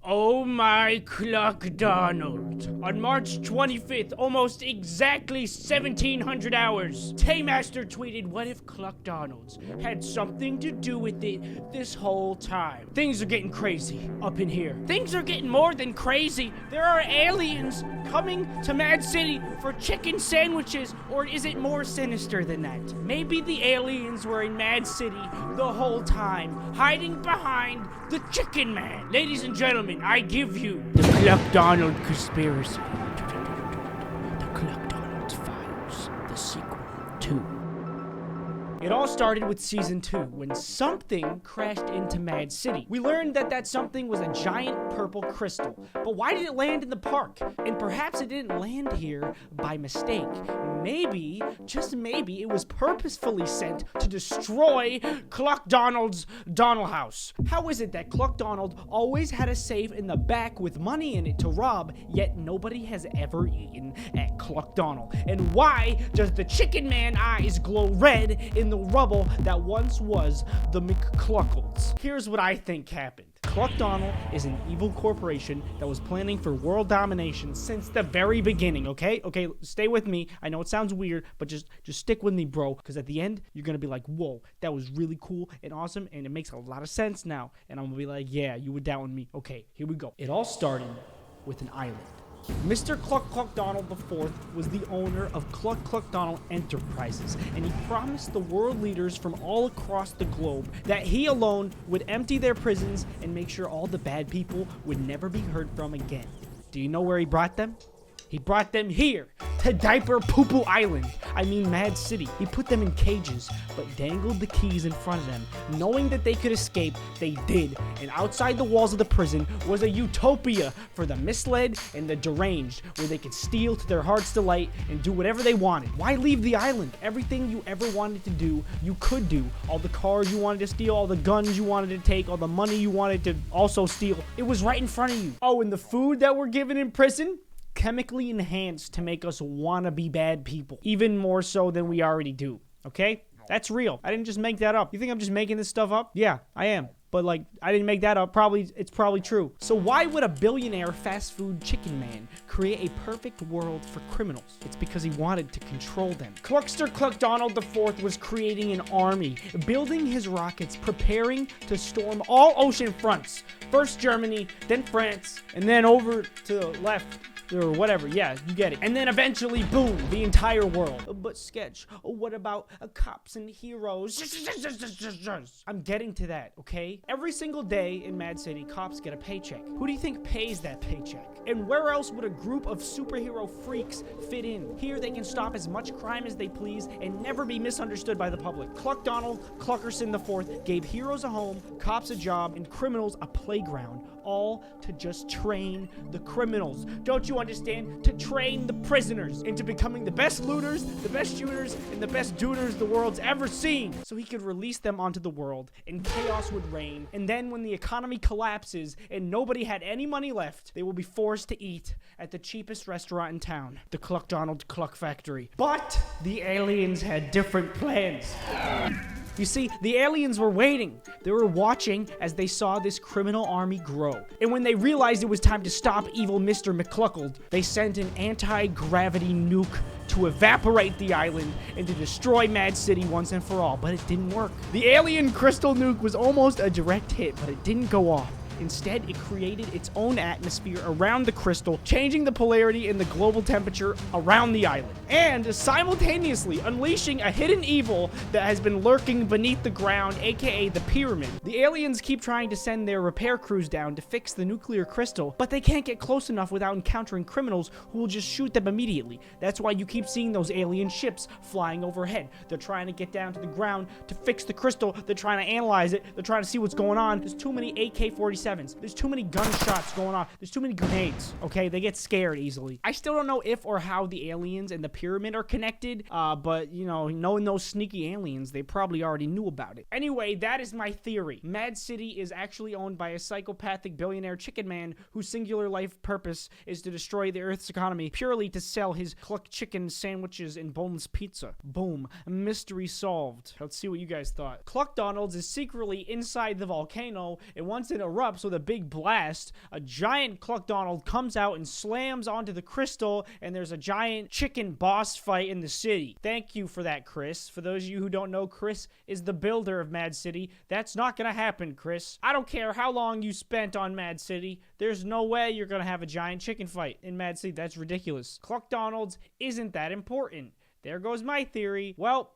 Oh my Cluckdonald. On March 25th, almost exactly 1700 hours, Taymaster tweeted, what if Cluckdonalds had something to do with it this whole time? Things are getting crazy up in here. Things are getting more than crazy. There are aliens coming to Mad City for chicken sandwiches, or is it more sinister than that? Maybe the aliens were in Mad City the whole time, hiding behind the Chicken Man. Ladies and gentlemen, I give you the Cluckdonald Conspiracy. The Cluckdonald Files, the sequel to. It all started with Season 2, when something crashed into Mad City. We learned that that something was a giant purple crystal. But why did it land in the park? And perhaps it didn't land here by mistake. Maybe, just maybe, it was purposefully sent to destroy Cluckdonald's Donald House. How is it that Cluckdonald always had a safe in the back with money in it to rob, yet nobody has ever eaten at Cluckdonald? And why does the Chicken Man eyes glow red in the rubble that once was the mcCLuckalds? Here's what I think happened. Cluckdonald is an evil corporation that was planning for world domination since the very beginning, okay? Okay, stay with me. I know it sounds weird, but just stick with me, bro, because at the end, you're gonna be like, whoa, that was really cool and awesome, and it makes a lot of sense now. And I'm gonna be like, yeah, you were doubting me. Okay, here we go. It all started with an island. Mr. Cluckdonald IV was the owner of Cluckdonald Enterprises, and he promised the world leaders from all across the globe that he alone would empty their prisons and make sure all the bad people would never be heard from again. Do you know where he brought them? He brought them here, to Diaper Poo-Poo Island. I mean Mad City. He put them in cages, but dangled the keys in front of them. Knowing that they could escape, they did. And outside the walls of the prison was a utopia for the misled and the deranged, where they could steal to their heart's delight and do whatever they wanted. Why leave the island? Everything you ever wanted to do, you could do. All the cars you wanted to steal, all the guns you wanted to take, all the money you wanted to also steal. It was right in front of you. Oh, and the food that we're given in prison? Chemically enhanced to make us wanna be bad people, even more so than we already do, okay? That's real. I didn't just make that up. You think I'm just making this stuff up? Yeah, I am. But like, I didn't make that up. It's probably true. So why would a billionaire fast food chicken man create a perfect world for criminals? It's because he wanted to control them. Cluckdonald IV was creating an army, building his rockets, preparing to storm all ocean fronts. First Germany, then France, and then over to the left, or whatever, yeah, you get it. And then eventually, boom, the entire world. But Sketch, what about cops and heroes? I'm getting to that, okay? Every single day in Mad City, cops get a paycheck. Who do you think pays that paycheck? And where else would a group of superhero freaks fit in? Here, they can stop as much crime as they please and never be misunderstood by the public. Cluckdonald Cluckerson IV gave heroes a home, cops a job, and criminals a playground, all to just train the criminals. Don't you understand? To train the prisoners into becoming the best looters, the best shooters, and the best doers the world's ever seen. So he could release them onto the world, and chaos would reign. And then when the economy collapses and nobody had any money left, they will be forced to eat at the cheapest restaurant in town, the Cluckdonald Cluck Factory. But the aliens had different plans. You see, the aliens were waiting. They were watching as they saw this criminal army grow. And when they realized it was time to stop evil Mr. mcCLuckald, they sent an anti-gravity nuke to evaporate the island and to destroy Mad City once and for all, but it didn't work. The alien crystal nuke was almost a direct hit, but it didn't go off. Instead, it created its own atmosphere around the crystal, changing the polarity and the global temperature around the island, and simultaneously unleashing a hidden evil that has been lurking beneath the ground, aka the pyramid. The aliens keep trying to send their repair crews down to fix the nuclear crystal, but they can't get close enough without encountering criminals who will just shoot them immediately. That's why you keep seeing those alien ships flying overhead. They're trying to get down to the ground to fix the crystal. They're trying to analyze it. They're trying to see what's going on. There's too many AK-47s. There's too many gunshots going on. There's too many grenades, okay? They get scared easily. I still don't know if or how the aliens and the pyramid are connected, but, you know, knowing those sneaky aliens, they probably already knew about it. Anyway, that is my theory. Mad City is actually owned by a psychopathic billionaire chicken man whose singular life purpose is to destroy the Earth's economy purely to sell his cluck chicken sandwiches and boneless pizza. Boom. Mystery solved. Let's see what you guys thought. Cluckdonalds is secretly inside the volcano, and once it erupts, erupts with a big blast. A giant Cluckdonald comes out and slams onto the crystal, and there's a giant chicken boss fight in the city. Thank you for that, Chris. For those of you who don't know, Chris is the builder of Mad City. That's not gonna happen, Chris. I don't care how long you spent on Mad City. There's no way you're gonna have a giant chicken fight in Mad City. That's ridiculous. Cluckdonalds isn't that important. There goes my theory. Well,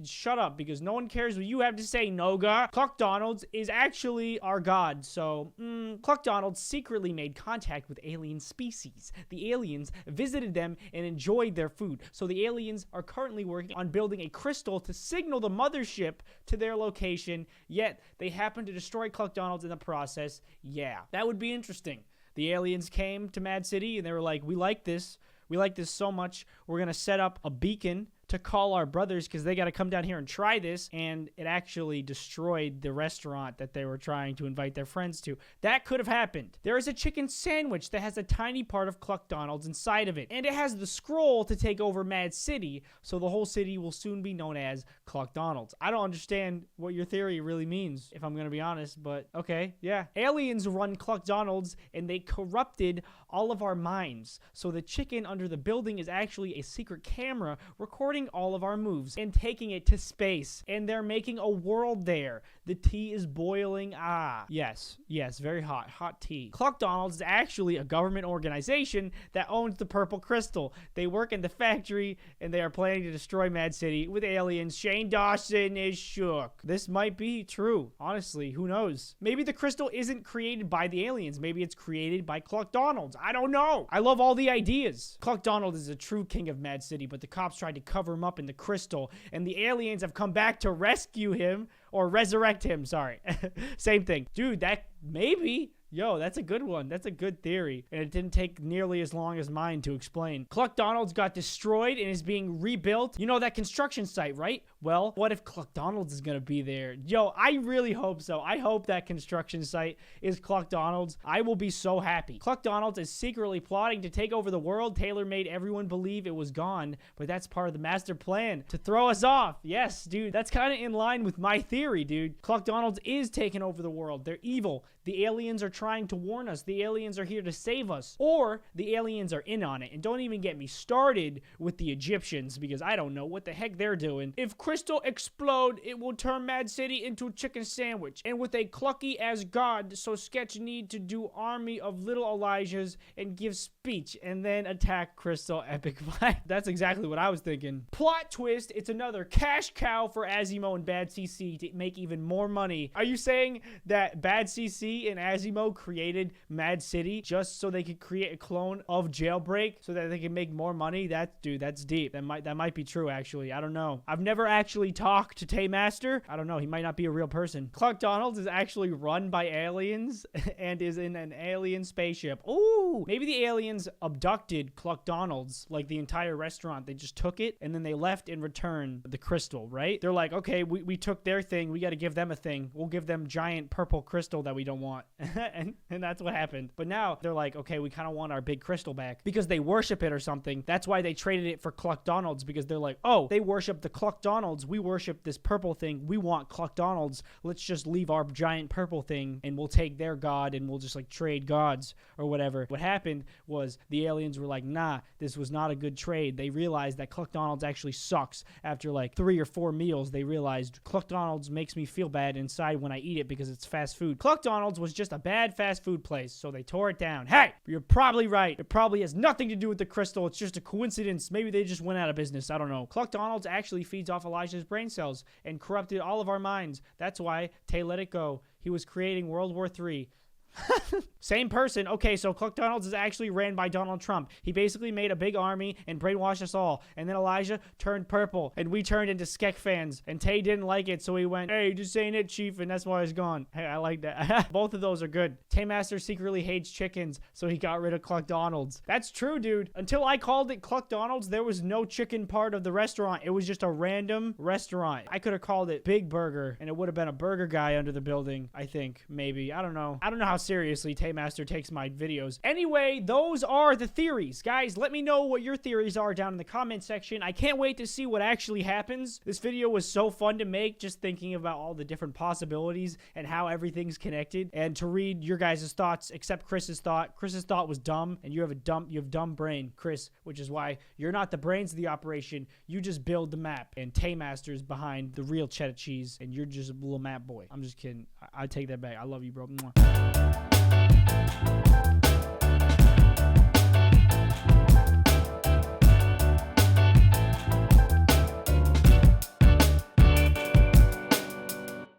shut up, because no one cares what you have to say, Noga. Cluckdonalds is actually our god, so, Cluckdonalds secretly made contact with alien species. The aliens visited them and enjoyed their food, so the aliens are currently working on building a crystal to signal the mothership to their location, yet they happen to destroy Cluckdonalds in the process. Yeah, that would be interesting. The aliens came to Mad City and they were like, we like this so much, we're gonna set up a beacon to call our brothers because they got to come down here and try this, and it actually destroyed the restaurant that they were trying to invite their friends to. That could have happened. There is a chicken sandwich that has a tiny part of Cluckdonald's inside of it, and it has the scroll to take over Mad City, so the whole city will soon be known as Cluckdonald's. I don't understand what your theory really means, if I'm gonna be honest, but okay, yeah. Aliens run Cluckdonald's, and they corrupted all of our minds, so the chicken under the building is actually a secret camera recording all of our moves and taking it to space, and they're making a world there. The tea is boiling. Yes, very hot tea. Cluckdonalds is actually a government organization that owns the purple crystal. They work in the factory, and they are planning to destroy Mad City with aliens. Shane Dawson is shook. This might be true. Honestly, who knows? Maybe the crystal isn't created by the aliens. Maybe it's created by Cluckdonalds. I don't know. I love all the ideas. Cluckdonald is a true king of Mad City, but the cops tried to cover him up in the crystal, and the aliens have come back to rescue him, or resurrect him, sorry. Same thing. Dude, that maybe... Yo, that's a good one. That's a good theory. And it didn't take nearly as long as mine to explain. Cluckdonald's got destroyed and is being rebuilt. You know that construction site, right? Well, what if Cluckdonald's is gonna be there? Yo, I really hope so. I hope that construction site is Cluckdonald's. I will be so happy. Cluckdonald's is secretly plotting to take over the world. Taylor made everyone believe it was gone, but that's part of the master plan to throw us off. Yes, dude, that's kind of in line with my theory, dude. Cluckdonald's is taking over the world. They're evil. The aliens are trying to warn us. The aliens are here to save us. Or the aliens are in on it. And don't even get me started with the Egyptians, because I don't know what the heck they're doing. If crystal explode, it will turn Mad City into a chicken sandwich. And with a Clucky as god, so Sketch need to do army of little Elijahs and give speech and then attack Crystal epic fight. That's exactly what I was thinking. Plot twist, it's another cash cow for Azimo and Bad CC to make even more money. Are you saying that Bad CC and Azimo created Mad City just so they could create a clone of Jailbreak so that they can make more money? Dude, that's deep. That might be true, actually. I don't know. I've never actually talked to Taymaster. I don't know. He might not be a real person. Cluckdonalds is actually run by aliens and is in an alien spaceship. Ooh, maybe the aliens abducted Cluckdonalds, like the entire restaurant. They just took it and then they left in return the crystal, right? They're like, okay, we took their thing. We got to give them a thing. We'll give them giant purple crystal that we don't want. and that's what happened. But now they're like, okay, we kind of want our big crystal back because they worship it or something. That's why they traded it for Cluckdonalds, because they're like, oh, they worship the Cluckdonalds. We worship this purple thing. We want Cluckdonalds. Let's just leave our giant purple thing and we'll take their god and we'll just like trade gods or whatever. What happened was the aliens were like, nah, this was not a good trade. They realized that Cluckdonalds actually sucks. After like 3 or 4 meals, they realized Cluckdonalds makes me feel bad inside when I eat it because it's fast food. Cluckdonalds was just a bad fast food place, so they tore it down. Hey, you're probably right. It probably has nothing to do with the crystal. It's just a coincidence. Maybe they just went out of business. I don't know. Cluckdonalds actually feeds off Elijah's brain cells and corrupted all of our minds. That's why Tay let it go. He was creating World War III. Same person. Okay, so Cluckdonalds is actually ran by Donald Trump. He basically made a big army and brainwashed us all. And then Elijah turned purple, and we turned into Skek fans. And Tay didn't like it, so he went, hey, just ain't it, chief, and that's why he's gone. Hey, I like that. Both of those are good. Taymaster secretly hates chickens, so he got rid of Cluckdonalds. That's true, dude. Until I called it Cluckdonalds, there was no chicken part of the restaurant. It was just a random restaurant. I could have called it Big Burger, and it would have been a burger guy under the building, I think. Maybe. I don't know. I don't know how seriously Taymaster Master takes my videos. Anyway, those are the theories. Guys, let me know what your theories are down in the comment section. I can't wait to see what actually happens. This video was so fun to make, just thinking about all the different possibilities and how everything's connected, and to read your guys' thoughts, except Chris's thought. Chris's thought was dumb, and you have dumb brain, Chris, which is why you're not the brains of the operation. You just build the map, and Taymaster's behind the real cheddar cheese, and you're just a little map boy. I'm just kidding. I take that back. I love you, bro. Mwah.